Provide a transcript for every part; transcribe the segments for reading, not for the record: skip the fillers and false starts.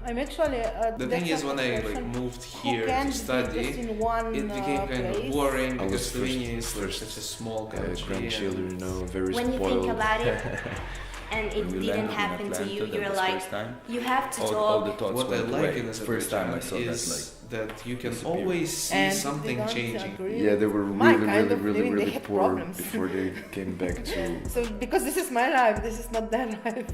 I'm actually The thing is, when I moved here to study, it became kind of boring because Slovenia is such a small country. Grandchildren, very when spoiled. you think about it and it When we didn't landed in happen to Atlanta, you, that you're was like, first time. you have to All the talk. thoughts What I went like away. in this First time I saw is that you can disappear. always see And something they don't changing. agree Yeah, they with were my really, kind really, of really, living. They really had poor problems. before they came back to. So because this is my life, this is not their life.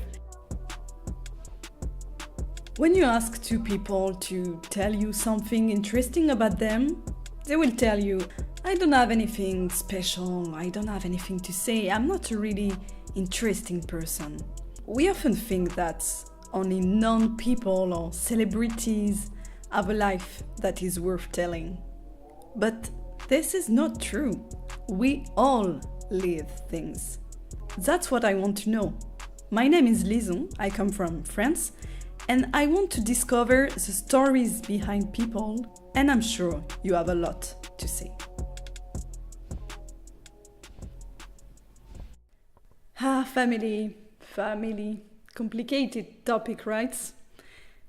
When you ask two people to tell you something interesting about them, they will tell you, I don't have anything special, I don't have anything to say, I'm not a really interesting person. We often think that only known people or celebrities have a life that is worth telling. But this is not true. We all live things. That's what I want to know. My name is Lison, I come from France, and I want to discover the stories behind people, and I'm sure you have a lot to say. Family. Complicated topic, right?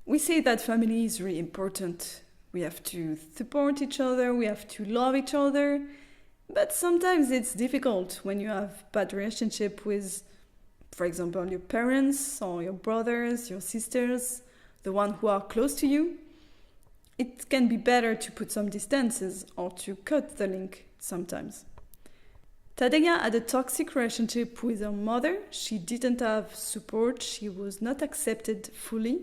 We say that family is really important. We have to support each other, we have to love each other, but sometimes it's difficult when you have bad relationship with, for example, your parents or your brothers, your sisters, the one who are close to you. It can be better to put some distances or to cut the link sometimes. Tadeya had a toxic relationship with her mother. She didn't have support, she was not accepted fully,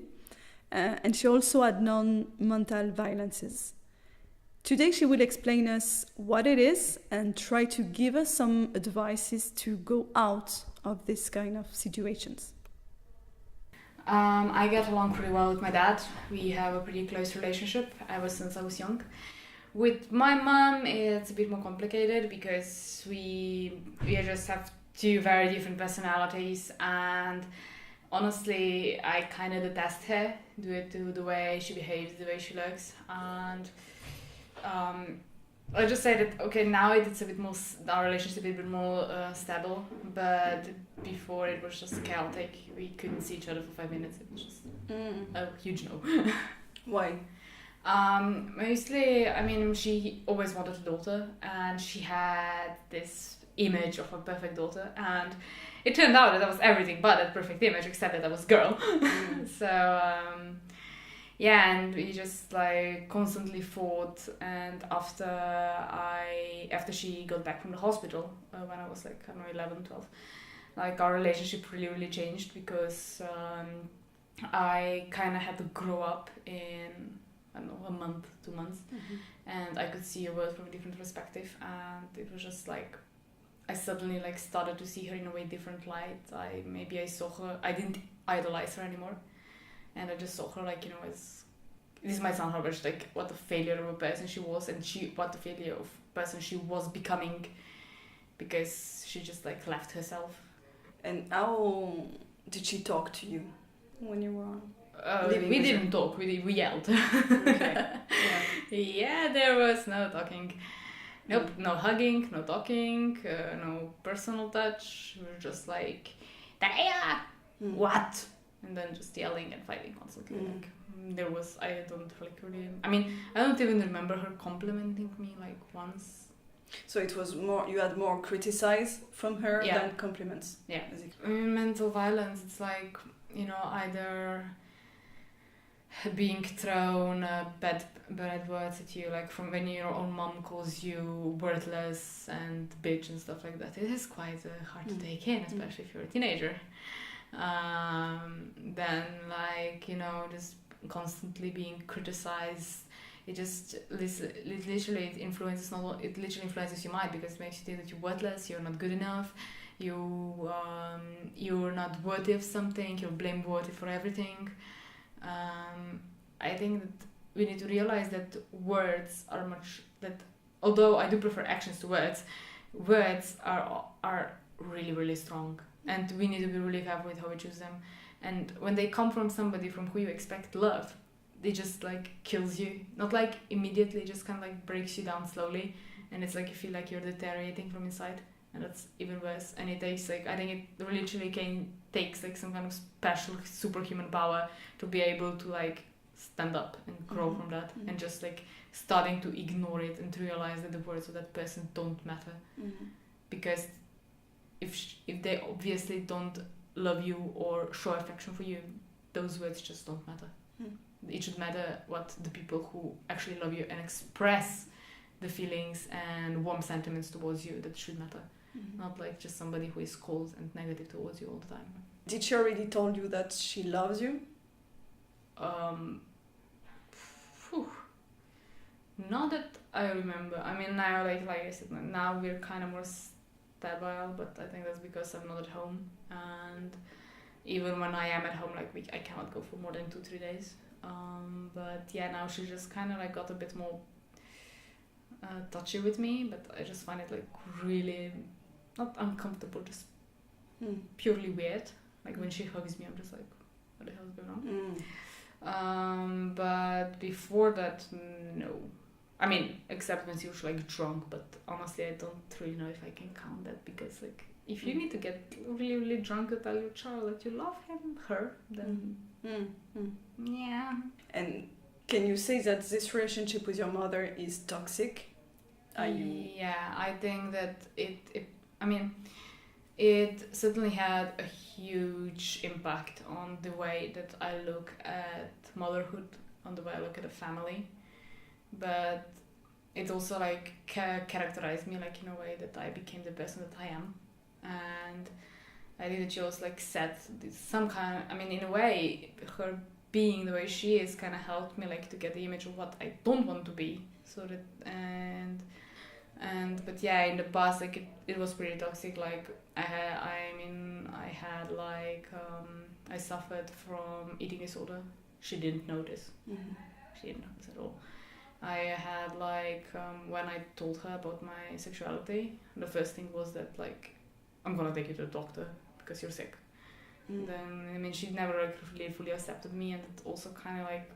and she also had non-mental violences. Today she will explain us what it is and try to give us some advices to go out of this kind of situations. I get along pretty well with my dad. We have a pretty close relationship ever since I was young. With my mom, it's a bit more complicated because we just have two very different personalities, and honestly, I kind of detest her due to the way she behaves, the way she looks, and I just say that okay, now it's a bit more, our relationship is a bit more stable, but before it was just chaotic. We couldn't see each other for 5 minutes. It was just a huge no. Why? Mostly, I mean, she always wanted a daughter, and she had this image of a perfect daughter, and it turned out that I was everything but that perfect image, except that I was a girl. So yeah, and we just like constantly fought. And after she got back from the hospital, when I was like, I don't know, 11, 12, like our relationship really changed because I kind of had to grow up in, I don't know, a month, 2 months, and I could see a world from a different perspective, and it was just like I suddenly like started to see her in a way different light. I saw her, I didn't idolize her anymore, and I just saw her like, you know, as, this might sound harsh, like what a failure of a person she was, and what a failure of a person she was becoming, because she just like left herself. And how did she talk to you when you were we didn't talk, we yelled. Okay. Yeah, there was no talking. Nope, no hugging, no talking, no personal touch. We were just like, Tadeya, what? And then just yelling and fighting constantly. Like, there was, I don't like really, I mean, I don't even remember her complimenting me like once. So it was more, you had more criticize from her than compliments. Yeah. Mental violence, it's like, you know, either being thrown bad words at you, like from when your own mom calls you worthless and bitch and stuff like that. It is quite hard to take in, especially if you're a teenager. Then like, you know, just constantly being criticized. It just literally influences your mind, because it makes you think that you're worthless, you're not good enough, you're not worthy of something, you're blameworthy for everything. I think that we need to realize that words are although I do prefer actions to words are really strong, and we need to be really careful with how we choose them. And when they come from somebody from who you expect love, they just like kills you, not like immediately, just kind of like breaks you down slowly, and it's like you feel like you're deteriorating from inside. and that's even worse. And it takes like, I think it literally takes like some kind of special superhuman power to be able to like stand up and grow from that, and just like starting to ignore it and to realize that the words of that person don't matter, because if they obviously don't love you or show affection for you, those words just don't matter. It should matter what the people who actually love you and express the feelings and warm sentiments towards you, that should matter. Not like just somebody who is cold and negative towards you all the time. Did she already told you that she loves you? Not that I remember. I mean, now, like I said, now we're kind of more stable, but I think that's because I'm not at home. And even when I am at home, like I cannot go for more than 2-3 days. But yeah, now she just kind of like got a bit more touchy with me, but I just find it like really not uncomfortable, just purely weird. Like when she hugs me, I'm just like, what the hell is going on? But before that, no. I mean, except when she was like drunk, but honestly I don't really know if I can count that, because like if you need to get really, really drunk to tell your child that you love her, then yeah. And can you say that this relationship with your mother is toxic? Yeah, I think that it certainly had a huge impact on the way that I look at motherhood, on the way I look at a family. But it also like characterized me like in a way that I became the person that I am. And I think that she also like set some kind of, I mean, in a way, her being the way she is kind of helped me like to get the image of what I don't want to be. So that, but yeah, in the past, like it was pretty toxic. Like I suffered from eating disorder. She didn't notice. She didn't notice at all. I had like when I told her about my sexuality, the first thing was that like, I'm gonna take you to the doctor because you're sick. Then I mean, she never like really fully accepted me, and it also kind of like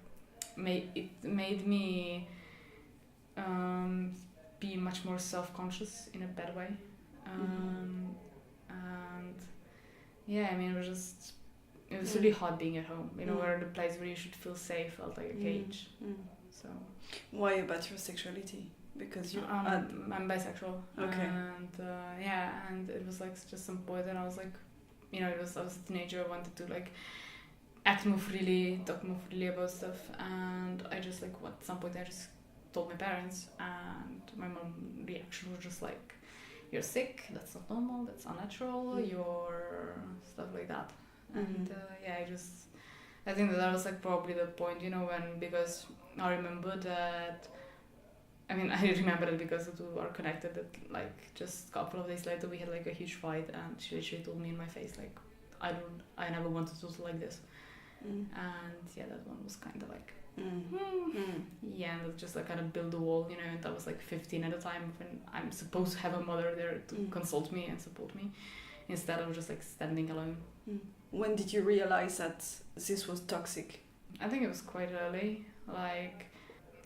made me be much more self-conscious in a bad way. And yeah, I mean, it was really hard being at home, you know, where the place where you should feel safe felt like a cage. So why about your sexuality? Because you I'm bisexual. Okay. And yeah, and it was like just some point that I was like, you know, I was a teenager, I wanted to like act more freely, talk more freely about stuff, and I just like at some point I just told my parents, and my mom reaction was just like, you're sick, that's not normal, that's unnatural, you're stuff like that. And yeah, I think that was like probably the point, you know, when, because I remember that, I mean, I remember it because we are connected, that like just a couple of days later we had like a huge fight, and she literally told me in my face like, I never wanted to do like this. And yeah, that one was kind of like yeah, and it just like kind of build a wall, you know. And I was like 15 at the time, when I'm supposed to have a mother there to consult me and support me, instead of just like standing alone. When did you realize that this was toxic? I think it was quite early, like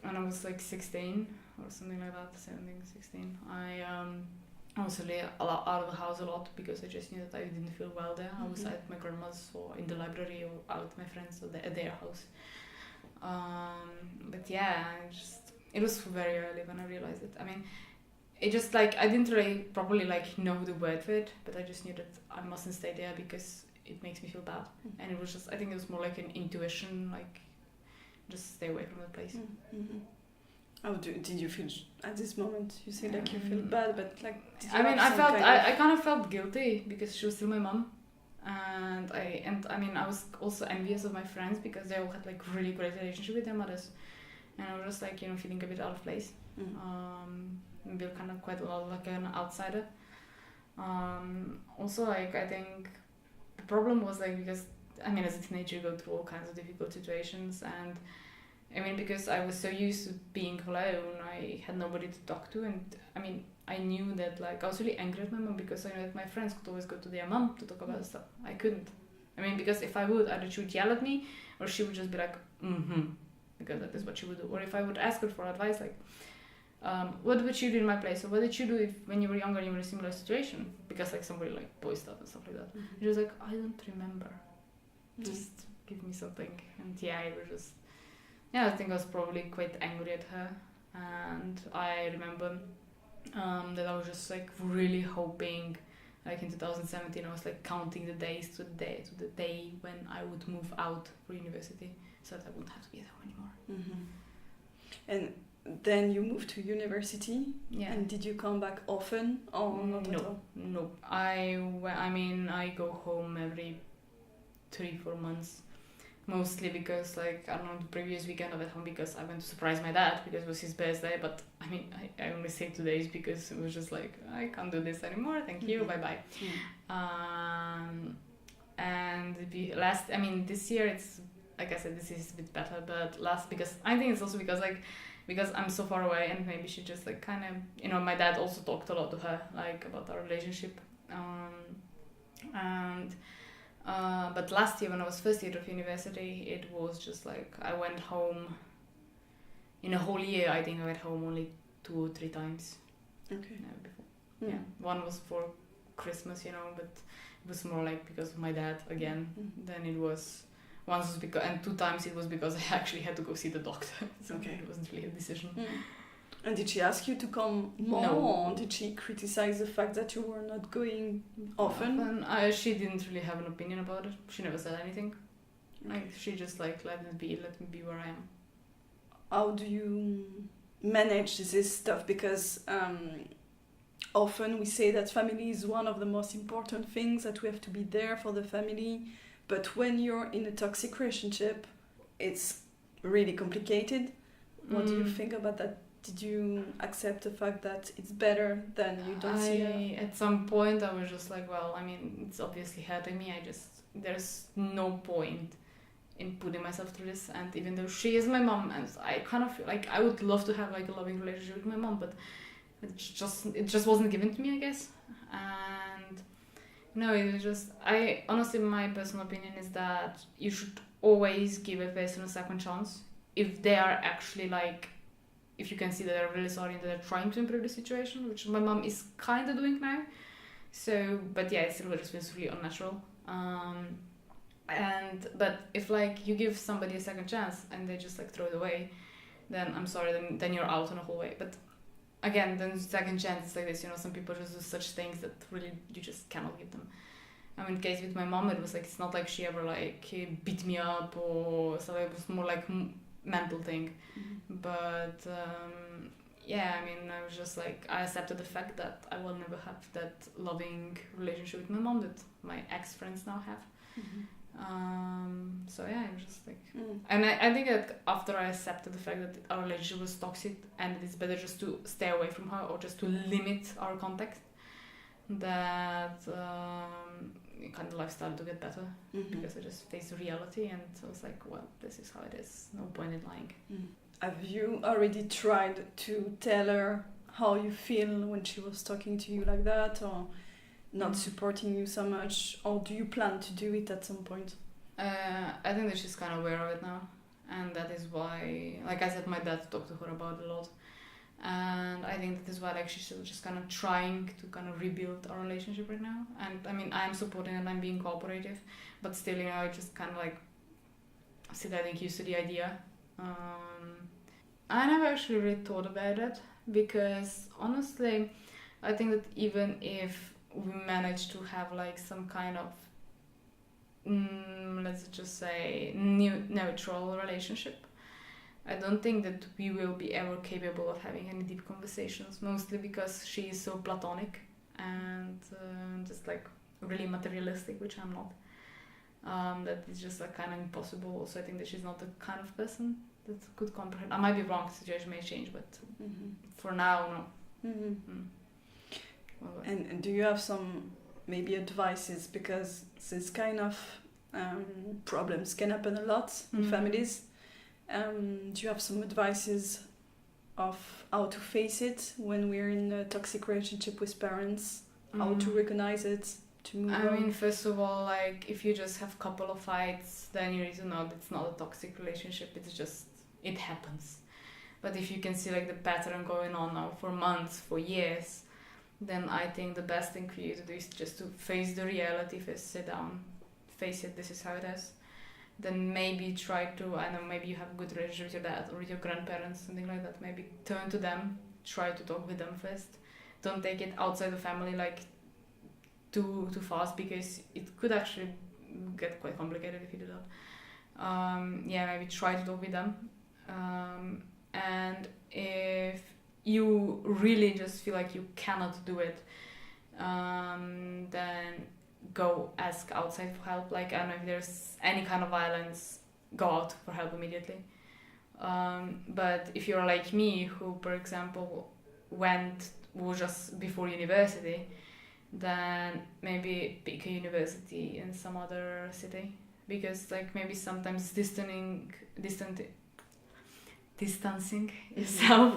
when I was like 16 or something like that, 17, 16. I was really out of the house a lot because I just knew that I didn't feel well there. I was at my grandma's or in the library or out with my friends at their house. But yeah, it was very early when I realized it. I mean, it just like, I didn't really properly like know the word for it, but I just knew that I mustn't stay there because it makes me feel bad. And it was just, I think it was more like an intuition, like just stay away from that place. How did you feel at this moment? You say like you feel bad, but like I kind of felt guilty because she was still my mom, and I mean I was also envious of my friends because they all had like really great relationship with their mothers, and I was just like, you know, feeling a bit out of place. Maybe kind of quite a lot like an outsider. Also, like I think the problem was like, because I mean as a teenager you go through all kinds of difficult situations, and I mean, because I was so used to being alone, I had nobody to talk to, and I mean, I knew that like I was really angry at my mom because I knew that my friends could always go to their mom to talk about stuff. I couldn't. I mean, because if I would, either she would yell at me, or she would just be like, because that is what she would do. Or if I would ask her for advice, like what would you do in my place? Or what did you do if when you were younger and you were in a similar situation? Because like somebody like boy stuff and stuff like that. And she was like, I don't remember. Just give me something. And yeah, I was just, I think I was probably quite angry at her. And I remember that I was just like really hoping, like in 2017, I was like counting the days to the day when I would move out for university, so that I wouldn't have to be at home anymore. And then you moved to university. Yeah. And did you come back often or not at all? No. I go home every 3-4 months. Mostly because, like, I don't know, the previous weekend I went home because I went to surprise my dad because it was his birthday. But I mean, I only stayed 2 days because it was just like, I can't do this anymore. Thank you. Bye bye. And this year it's, like I said, this is a bit better. But because I think it's also because I'm so far away, and maybe she just like kind of, my dad also talked a lot to her like about our relationship. But last year when I was first year of university, it was just like I went home. In a whole year, I think I went home only 2 or 3 times. Okay. Before. Yeah, one was for Christmas, but it was more like because of my dad again. Then it was once was because, and 2 times it was because I actually had to go see the doctor. So it wasn't really a decision. And did she ask you to come more? No. Or did she criticize the fact that you were not going often? She didn't really have an opinion about it. She never said anything. Like she just like let me be where I am. How do you manage this stuff? Because often we say that family is one of the most important things, that we have to be there for the family. But when you're in a toxic relationship, it's really complicated. What do you think about that? Did you accept the fact that it's better than you don't see her? At some point I was just like, well, I mean, it's obviously hurting me. There's no point in putting myself through this. And even though she is my mom, and I kind of feel like I would love to have like a loving relationship with my mom, but it just wasn't given to me, I guess. And it was just, honestly, my personal opinion is that you should always give a person a second chance if they are actually like, if you can see that they're really sorry and that they're trying to improve the situation, which my mom is kind of doing now. So, but yeah, it still just feels really unnatural. But if like you give somebody a second chance and they just like throw it away, then I'm sorry, then you're out on a whole way. But again, then second chance is like this, some people just do such things that really you just cannot give them. I mean, in case with my mom, it was like, it's not like she ever like beat me up or so. It was more like mental thing. But I mean, I was just like, I accepted the fact that I will never have that loving relationship with my mom that my ex-friends now have. So yeah, I'm just like, and I think that after I accepted the fact that our relationship was toxic and it's better just to stay away from her or just to limit our contact, that kind of life started to get better because I just faced reality and I was like, well, this is how it is. No point in lying. Have you already tried to tell her how you feel when she was talking to you like that, or not supporting you so much, or do you plan to do it at some point? I think that she's kind of aware of it now, and that is why, like I said, my dad talked to her about it a lot, and I think that is why like she's just kind of trying to kind of rebuild our relationship right now. And I mean, I'm supporting and I'm being cooperative, but still, I just kind of like still getting used to the idea. I never actually really thought about it because honestly, I think that even if we manage to have like some kind of let's just say neutral relationship, I don't think that we will be ever capable of having any deep conversations, mostly because she is so platonic and just like really materialistic, which I'm not. That is just like kind of impossible. Also, I think that she's not the kind of person that could comprehend. I might be wrong, the situation may change, but for now, no. And do you have some maybe advices, because this kind of problems can happen a lot in families? Do you have some advices of how to face it when we're in a toxic relationship with parents? How to recognize it, to move on? I mean, first of all, like if you just have a couple of fights, then you need to know that it's not a toxic relationship. It's just, it happens. But if you can see like the pattern going on now for months, for years, then I think the best thing for you to do is just to face the reality, first sit down, face it, this is how it is. Then maybe try to, I know, maybe you have a good relationship with your dad or with your grandparents, something like that. Maybe turn to them, try to talk with them first. Don't take it outside the family like too fast, because it could actually get quite complicated if you do that. Maybe try to talk with them. And if you really just feel like you cannot do it, then go ask outside for help. Like, I don't know, if there's any kind of violence, go out for help immediately. But if you're like me, who, for example, was just before university, then maybe pick a university in some other city, because like maybe sometimes distancing yourself,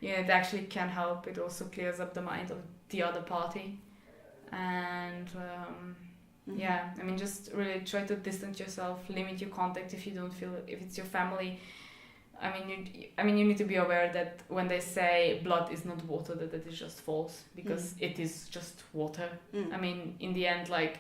it actually can help. It also clears up the mind of the other party, and I mean, just really try to distance yourself, limit your contact if you don't feel, if it's your family. I mean, you need to be aware that when they say blood is not water, that is just false, because it is just water. I mean, in the end, like,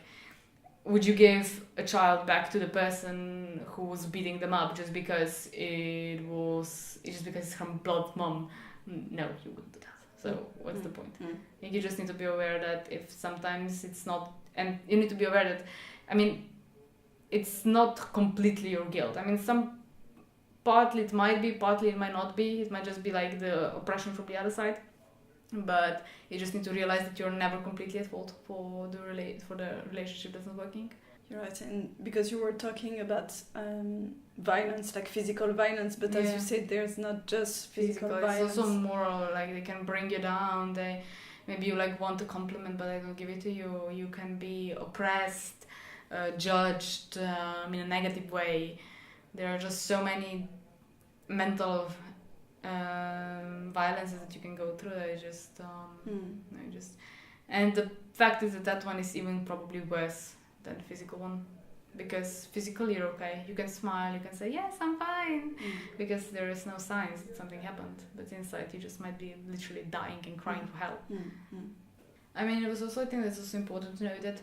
would you give a child back to the person who was beating them up just because it's from blood mom? No, you wouldn't do that. So what's the point? You just need to be aware that if sometimes it's not, and you need to be aware that, I mean, it's not completely your guilt. I mean, partly it might be, partly it might not be. It might just be like the oppression from the other side. But you just need to realize that you're never completely at fault for the relationship that's not working. You're right, and because you were talking about violence, like physical violence, but as you said, there's not just physical violence. It's also moral. Like, they can bring you down. Maybe you like want a compliment, but they don't give it to you. You can be oppressed, judged in a negative way. There are just so many mental violences that you can go through. And the fact is that one is even probably worse than the physical one, because physically you're okay. You can smile, you can say yes, I'm fine, because there is no signs that something happened. But inside you just might be literally dying and crying for help. I mean, it was also, I think that's also important to know that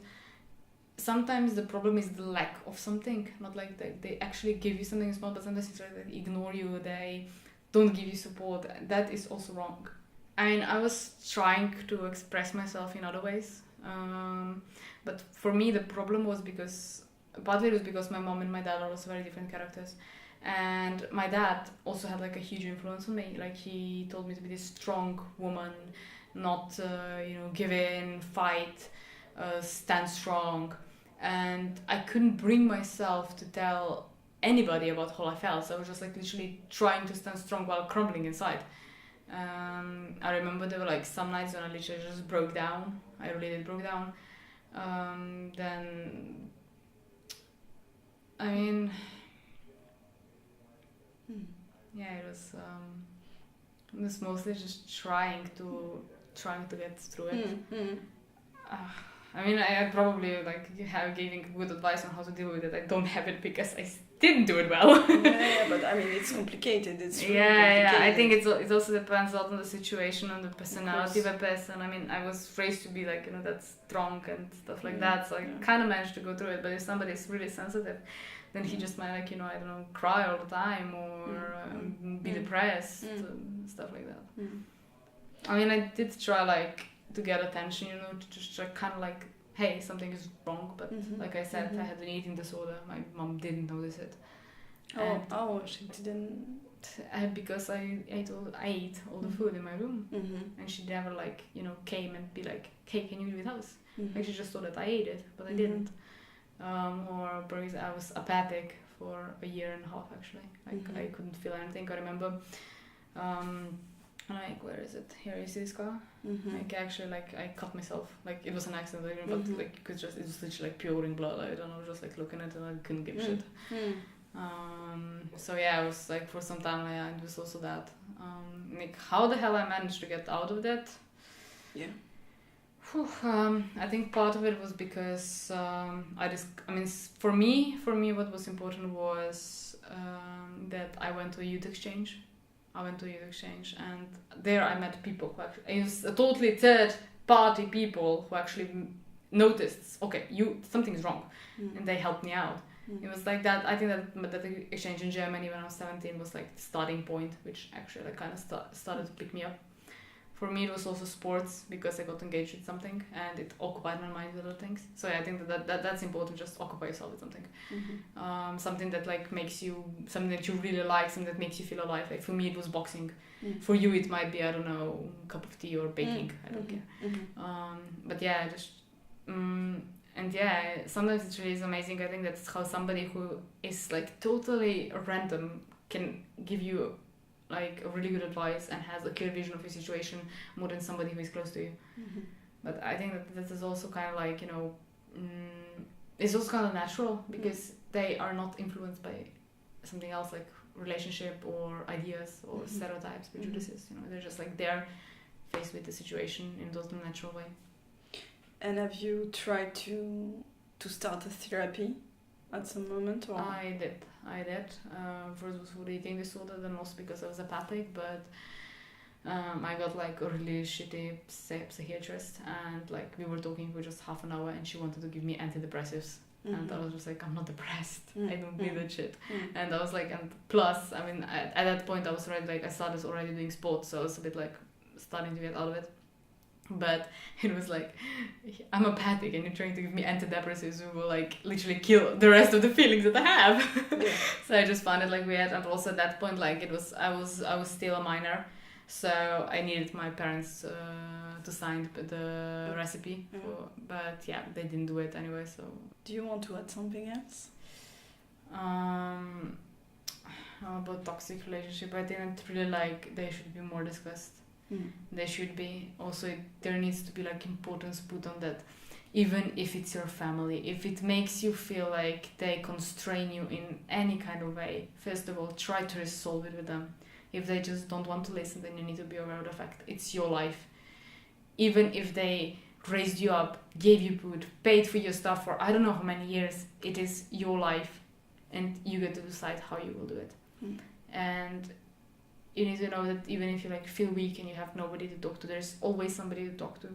sometimes the problem is the lack of something, not like they actually give you something small, but sometimes it's like they ignore you, they don't give you support. That is also wrong. I mean, I was trying to express myself in other ways, but for me the problem was partly it was because my mom and my dad are also very different characters, and my dad also had like a huge influence on me. Like, he told me to be this strong woman, not give in, fight, stand strong, and I couldn't bring myself to tell anybody about how I felt. So I was just like literally trying to stand strong while crumbling inside. I remember there were like some nights when I literally just broke down. I really did broke down. Then, I mean, it was mostly just trying to get through it. I mean, I probably have giving good advice on how to deal with it. I don't have it because I didn't do it well. But I mean, it's complicated. It's really complicated. I think it also depends a lot on the situation and the personality of a person. I mean, I was raised to be like, that strong and stuff like that, so I kind of managed to go through it. But if somebody is really sensitive, then he just might I don't know, cry all the time or be depressed, stuff like that. I mean, I did try to get attention, to just try kind of hey, something is wrong, but like I said, I had an eating disorder. My mom didn't notice it. She didn't. Because I ate all the food in my room, and she never came and be like, hey, can you do with us? She just thought that I ate it, but I didn't. Or for example, I was apathic for a year and a half actually. I couldn't feel anything. I remember. Where is it? Here, you see this car? I cut myself. It was an accident, but it was literally pouring blood. I don't know, just looking at it, I couldn't give a shit. I was for some time, it was also that. How the hell I managed to get out of that? Yeah. I think part of it was because for me, what was important was that I went to a youth exchange. I went to youth exchange, and there I met people who actually, it was a totally third party people who actually noticed, okay, something's wrong, and they helped me out. It was like that. I think that the exchange in Germany when I was 17 was like the starting point, which actually like kind of started to pick me up. For me, it was also sports, because I got engaged with something and it occupied my mind with other things. So yeah, I think that's important. Just occupy yourself with something, something that like makes you, something that you really like, something that makes you feel alive. Like for me, it was boxing. For you, it might be, I don't know, a cup of tea or baking. I don't care. But yeah, just. And yeah, sometimes it really is amazing. I think that's how somebody who is like totally random can give you like a really good advice and has a clear vision of your situation more than somebody who is close to you. But I think that this is also kind of like, you know, it's also kind of natural, because they are not influenced by something else like relationship or ideas or stereotypes, prejudices. You know, they're just like they're faced with the situation in a totally natural way. And have you tried to start a therapy at some moment? Or? I did. First for the eating disorder, then also because I was apathic, but I got like a really shitty psychiatrist, and like we were talking for just half an hour, and she wanted to give me antidepressives. And I was just like, I'm not depressed. I don't need that shit. And I was like, and plus, I mean, at that point I was already like, I started already doing sports, so I was a bit like starting to get out of it. But it was like, I'm apathic and you're trying to give me antidepressives who will like literally kill the rest of the feelings that I have. So I just found it like weird. And also at that point, like I was still a minor, so I needed my parents to sign the recipe. But yeah, they didn't do it anyway. So do you want to add something else? About toxic relationship, I think really like they should be more discussed. There should be also, there needs to be like importance put on that, even if it's your family, if it makes you feel like they constrain you in any kind of way, first of all try to resolve it with them. If they just don't want to listen, then you need to be aware of the fact it's your life. Even if they raised you up, gave you food, paid for your stuff for I don't know how many years, it is your life and you get to decide how you will do it. And you need to know that even if you like feel weak and you have nobody to talk to, there's always somebody to talk to.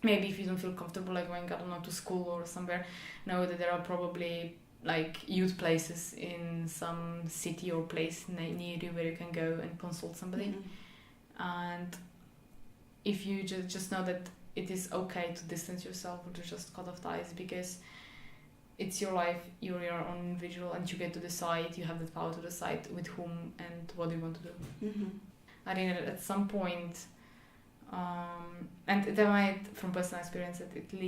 Maybe if you don't feel comfortable like going, I don't know, to school or somewhere, know that there are probably like youth places in some city or place near you where you can go and consult somebody. And if you just know that it is okay to distance yourself or to just cut off ties, because it's your life, you're your own individual, and you get to decide, you have the power to decide with whom and what you want to do. I think that at some point, and that might, from personal experience, that it can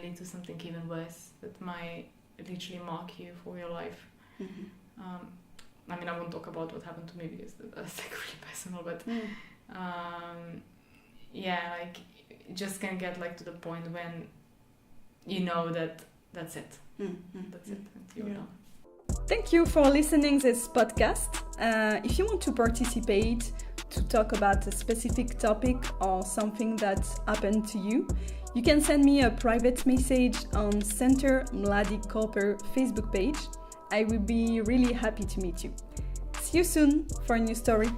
lead to something even worse, that might literally mark you for your life. I mean, I won't talk about what happened to me because that's like really personal, but yeah, like it just can get like to the point when you know that that's it. That's it. You're done. Thank you for listening to this podcast. If you want to participate, to talk about a specific topic or something that happened to you, you can send me a private message on Center Mladi Koper Facebook page. I will be really happy to meet you. See you soon for a new story.